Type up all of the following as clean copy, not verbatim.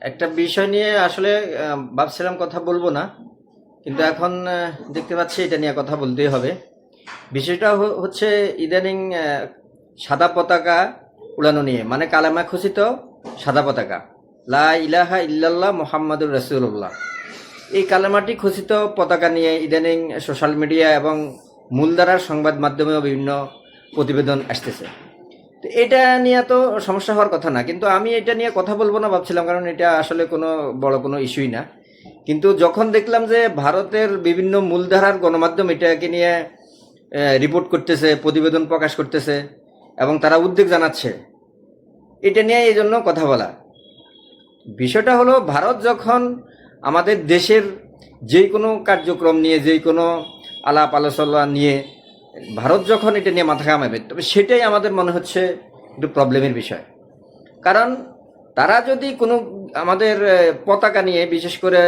একটা বিষয় নিয়ে আসলে ভাবছিলাম কথা বলবো না, কিন্তু এখন দেখতে পাচ্ছি এটা নিয়ে কথা বলতেই হবে। বিষয়টা হচ্ছে ইদানিং সাদা পতাকা উড়ানো নিয়ে, মানে কালেমা খচিত সাদা পতাকা, লা ইলাহা ইল্লাল্লাহ মুহাম্মাদুর রাসূলুল্লাহ। এই কালেমাটি খচিত পতাকা নিয়ে ইদানিং সোশ্যাল মিডিয়া এবং মূলধারার সংবাদ মাধ্যমেও বিভিন্ন প্রতিবেদন আসতেছে। তো এটা নিয়ে তো সমস্যা হওয়ার কথা না, কিন্তু আমি এটা নিয়ে কথা বলবো না ভাবছিলাম, কারণ এটা আসলে কোনো বড় কোনো ইস্যুই না। কিন্তু যখন দেখলাম যে ভারতের বিভিন্ন মূলধারার গণমাধ্যম এটাকে নিয়ে রিপোর্ট করতেছে, প্রতিবেদন প্রকাশ করতেছে এবং তারা উদ্বেগ জানাচ্ছে, এটা নিয়ে এই জন্য কথা বলা। বিষয়টা হলো, ভারত যখন আমাদের দেশের যে কোনো কার্যক্রম নিয়ে, যে কোনো আলাপ আলোচনা নিয়ে ভারত যখন এটা নিয়ে মাথা ঘামাবে, তবে সেটাই আমাদের মনে হচ্ছে একটু প্রবলেমের বিষয়। কারণ তারা যদি কোনো আমাদের পতাকা নিয়ে, বিশেষ করে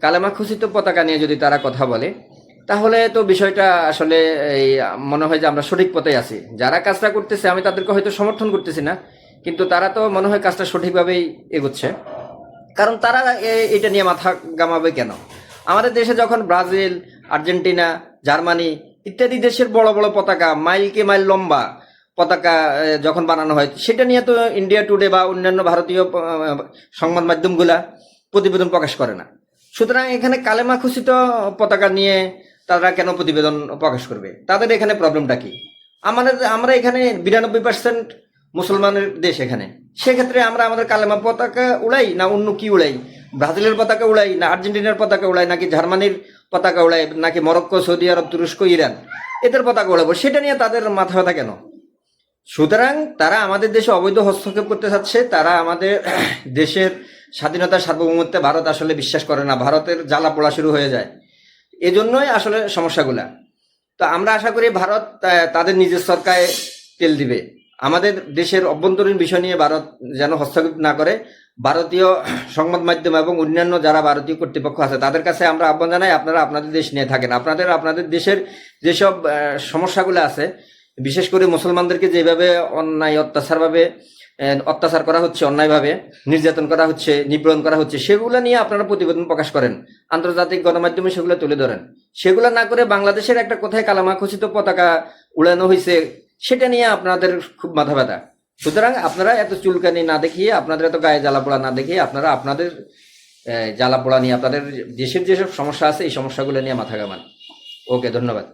কালেমা খচিত পতাকা নিয়ে যদি তারা কথা বলে, তাহলে তো বিষয়টা আসলে এই মনে হয় যে আমরা সঠিক পথে আছি। যারা কাজটা করতেছে আমি তাদেরকে হয়তো সমর্থন করতেছি না, কিন্তু তারা তো মনে হয় কাজটা সঠিকভাবেই এগোচ্ছে। কারণ তারা এটা নিয়ে মাথা গামাবে কেন? আমাদের দেশে যখন ব্রাজিল, আর্জেন্টিনা, জার্মানি ইত্যাদি দেশের বড় বড় পতাকা, মাইলকে মাইল লম্বা পতাকা যখন বানানো হয়, সেটা নিয়ে তো ইন্ডিয়া টুডে বা অন্যান্য ভারতীয় সংবাদ মাধ্যমগুলা প্রতিবেদন প্রকাশ করে না। সুতরাং এখানে কালেমা খচিত পতাকা নিয়ে তারা কেন প্রতিবেদন প্রকাশ করবে? তাদের এখানে প্রবলেমটা কি? আমরা এখানে 92% মুসলমানের দেশ এখানে। সেক্ষেত্রে আমরা আমাদের কালেমা পতাকা উড়াই না অন্য কি উড়াই? ব্রাজিলের পতাকা উড়াই না আর্জেন্টিনার পতাকা উড়াই, নাকি জার্মানির পতাকা উড়াই, নাকি মরক্কো, সৌদি আরব, তুরস্ক, ইরান এদের পতাকা উড়াবো? সেটা নিয়ে তাদের মাথা ব্যথা কেন? সুতরাং তারা আমাদের দেশে অবৈধ হস্তক্ষেপ করতে চাচ্ছে। তারা আমাদের দেশের স্বাধীনতা, সার্বভৌমত্বে ভারত আসলে বিশ্বাস করে না। ভারতের জ্বালা পোড়া শুরু হয়ে যায়, এজন্যই আসলে সমস্যাগুলা। তো আমরা আশা করি ভারত তাদের নিজের সরকারে তেল দিবে। আমাদের দেশের অভ্যন্তরীণ বিষয় নিয়ে ভারত যেন হস্তক্ষেপ না করে। ভারতীয় সংবাদ মাধ্যম এবং অন্যান্য যারা ভারতীয় কর্তৃপক্ষ আছে তাদের কাছে আমরা আহ্বান জানাই, আপনারা আপনাদের দেশ নিয়ে থাকেন। আপনাদের দেশের যেসব সমস্যাগুলো আছে, বিশেষ করে মুসলমানদেরকে যেভাবে অত্যাচার করা হচ্ছে, অন্যায়ভাবে নির্যাতন করা হচ্ছে, নিপীড়ন করা হচ্ছে, সেগুলো নিয়ে আপনারা প্রতিবেদন প্রকাশ করেন, আন্তর্জাতিক গণমাধ্যমে সেগুলো তুলে ধরেন। সেগুলো না করে বাংলাদেশের একটা কোথায় কালামা খচিত পতাকা উড়ানো হয়েছে সেটা নিয়ে আপনাদের খুব মাথা ব্যথা। সুতরাং আপনারা এত চুলকানি না দেখিয়ে, আপনাদের এত গায়ে জ্বালাপোড়া না দেখিয়ে, আপনারা আপনাদের জ্বালাপোড়া নিয়ে, আপনাদের দেশের যেসব সমস্যা আছে এই সমস্যাগুলো নিয়ে মাথা ঘামান। ওকে, ধন্যবাদ।